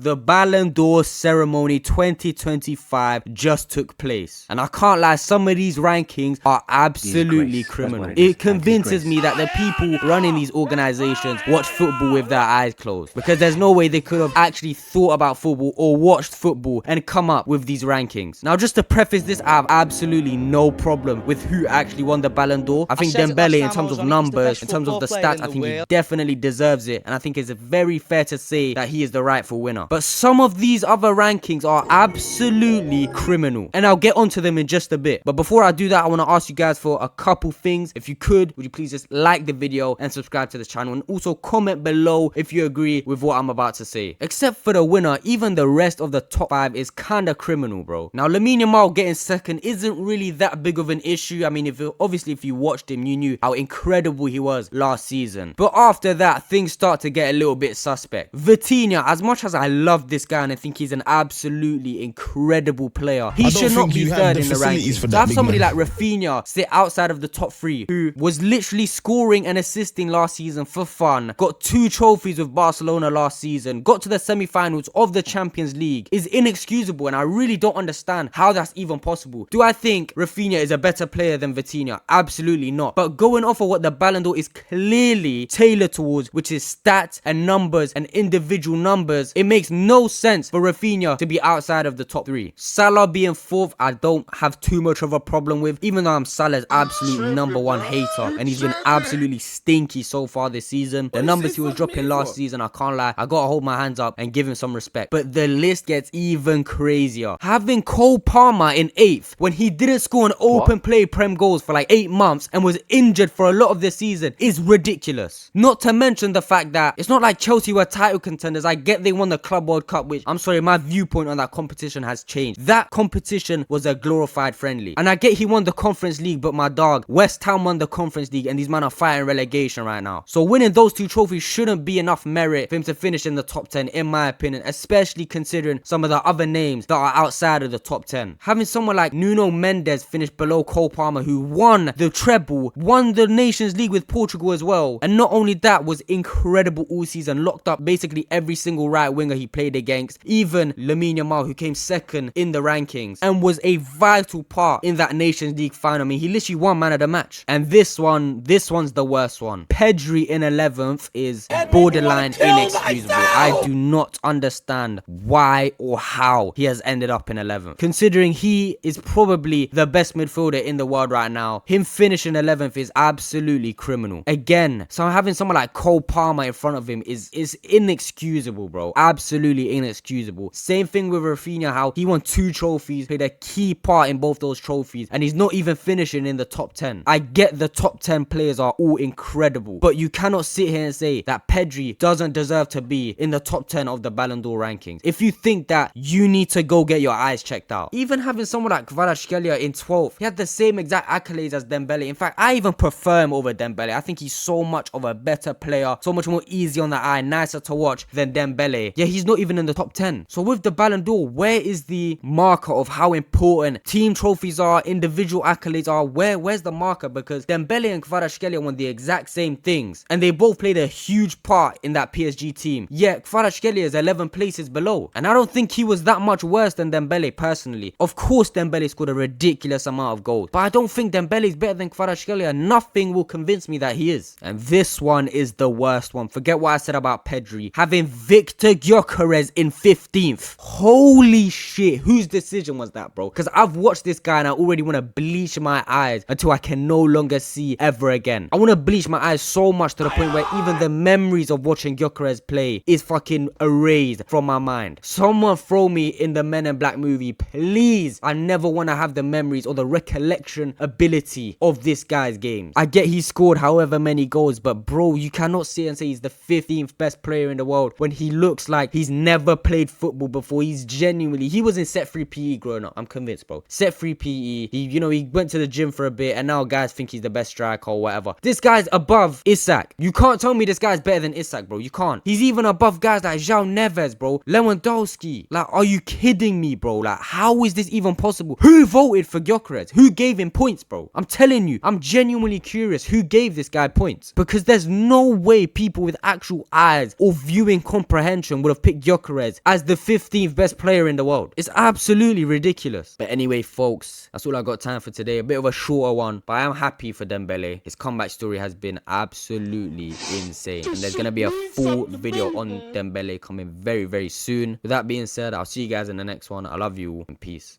The Ballon d'Or ceremony 2025 just took place. And I can't lie, some of these rankings are absolutely criminal. It convinces me that the people running these organizations watch football with their eyes closed. Because there's no way they could have actually thought about football or watched football and come up with these rankings. Now, just to preface this, I have absolutely no problem with who actually won the Ballon d'Or. I think Dembele, in terms of numbers, in terms of the stats, I think he definitely deserves it. And I think it's very fair to say that he is the rightful winner. But some of these other rankings are absolutely criminal, and I'll get onto them in just a bit. But before I do that, I want to ask you guys for a couple things. If you could, would you please just like the video and subscribe to this channel, and also comment below if you agree with what I'm about to say. Except for the winner, even the rest of the top 5 is kinda criminal, bro. Now, Lamine Yamal getting second isn't really that big of an issue. I mean, if you watched him, you knew how incredible he was last season. But after that, things start to get a little bit suspect. Vitinha, as much as I love this guy and I think he's an absolutely incredible player, he should not be third in the rankings. To have somebody like Raphina sit outside of the top 3, who was literally scoring and assisting last season for fun, got 2 trophies with Barcelona last season, got to the semi-finals of the Champions League, is inexcusable, and I really don't understand how that's even possible. Do I think Raphina is a better player than Vitinha? Absolutely not. But going off of what the Ballon d'Or is clearly tailored towards, which is stats and numbers and individual numbers, it makes no sense for Raphina to be outside of the top 3. Salah being 4th, I don't have too much of a problem with, even though I'm Salah's absolute #1 hater, and he's been absolutely stinky so far this season. The numbers he was dropping last season, I can't lie, I gotta hold my hands up and give him some respect. But the list gets even crazier. Having Cole Palmer in 8th when he didn't score an open play Prem goals for like 8 months and was injured for a lot of this season is ridiculous. Not to mention the fact that it's not like Chelsea were title contenders. I get they won the Club World Cup, which, I'm sorry, my viewpoint on that competition has changed. That competition was a glorified friendly. And I get he won the Conference League, but my dog, West Ham won the Conference League and these men are fighting relegation right now. So winning those 2 trophies shouldn't be enough merit for him to finish in the top 10, in my opinion, especially considering some of the other names that are outside of the top 10. Having someone like Nuno Mendes finish below Cole Palmer, who won the treble, won the Nations League with Portugal as well, and not only that, was incredible all season, locked up basically every single right winger he played against, even Lamine Yamal, who came second in the rankings and was a vital part in that Nations League final. I mean, he literally won man of the match. And this one's the worst one. Pedri in 11th is borderline inexcusable. I do not understand why or how he has ended up in 11th, considering he is probably the best midfielder in the world right now. Him finishing 11th is absolutely criminal. Again, so having someone like Cole Palmer in front of him is inexcusable, bro. Absolutely inexcusable. Same thing with Raphina, how he won 2 trophies, played a key part in both those trophies, and he's not even finishing in the top 10. I get the top 10 players are all incredible, but you cannot sit here and say that Pedri doesn't deserve to be in the top 10 of the Ballon d'Or rankings. If you think that, you need to go get your eyes checked out. Even having someone like Kvaratskhelia in 12th, he had the same exact accolades as Dembele. In fact, I even prefer him over Dembele. I think he's so much of a better player, so much more easy on the eye, nicer to watch than Dembele. Yeah, he's not even in the top 10. So with the Ballon d'Or, where is the marker of how important team trophies are, individual accolades are? Where's the marker? Because Dembele and Kvaratskhelia won the exact same things, and they both played a huge part in that PSG team. Yet Kvaratskhelia is 11 places below, and I don't think he was that much worse than Dembele personally. Of course, Dembele scored a ridiculous amount of goals, but I don't think Dembele is better than Kvaratskhelia. Nothing will convince me that he is. And this one is the worst one. Forget what I said about Pedri. Having Victor Gyokores in 15th. Holy shit, whose decision was that, bro? Because I've watched this guy and I already want to bleach my eyes until I can no longer see ever again. I want to bleach my eyes so much to the point where even the memories of watching Gyokeres play is fucking erased from my mind. Someone throw me in the Men in Black movie, please. I never want to have the memories or the recollection ability of this guy's games. I get he scored however many goals, but bro, you cannot sit and say he's the 15th best player in the world when he looks like he's never played football before. He's genuinely, he was in set-free PE growing up, I'm convinced, bro. Set-free PE, he went to the gym for a bit and now guys think he's the best striker or whatever. This guy's above Isak. You can't tell me this guy's better than Isak, bro. You can't. He's even above guys like João Neves, bro. Lewandowski. Like, are you kidding me, bro? Like, how is this even possible? Who voted for Gyokores? Who gave him points, bro? I'm telling you, I'm genuinely curious who gave this guy points, because there's no way people with actual eyes or viewing comprehension would have picked pick Gyokores as the 15th best player in the world. It's absolutely ridiculous. But anyway, folks, that's all I got time for today. A bit of a shorter one, but I am happy for Dembele. His comeback story has been absolutely insane, and there's gonna be a full video on Dembele coming very, very soon. With that being said, I'll see you guys in the next one. I love you all, and peace.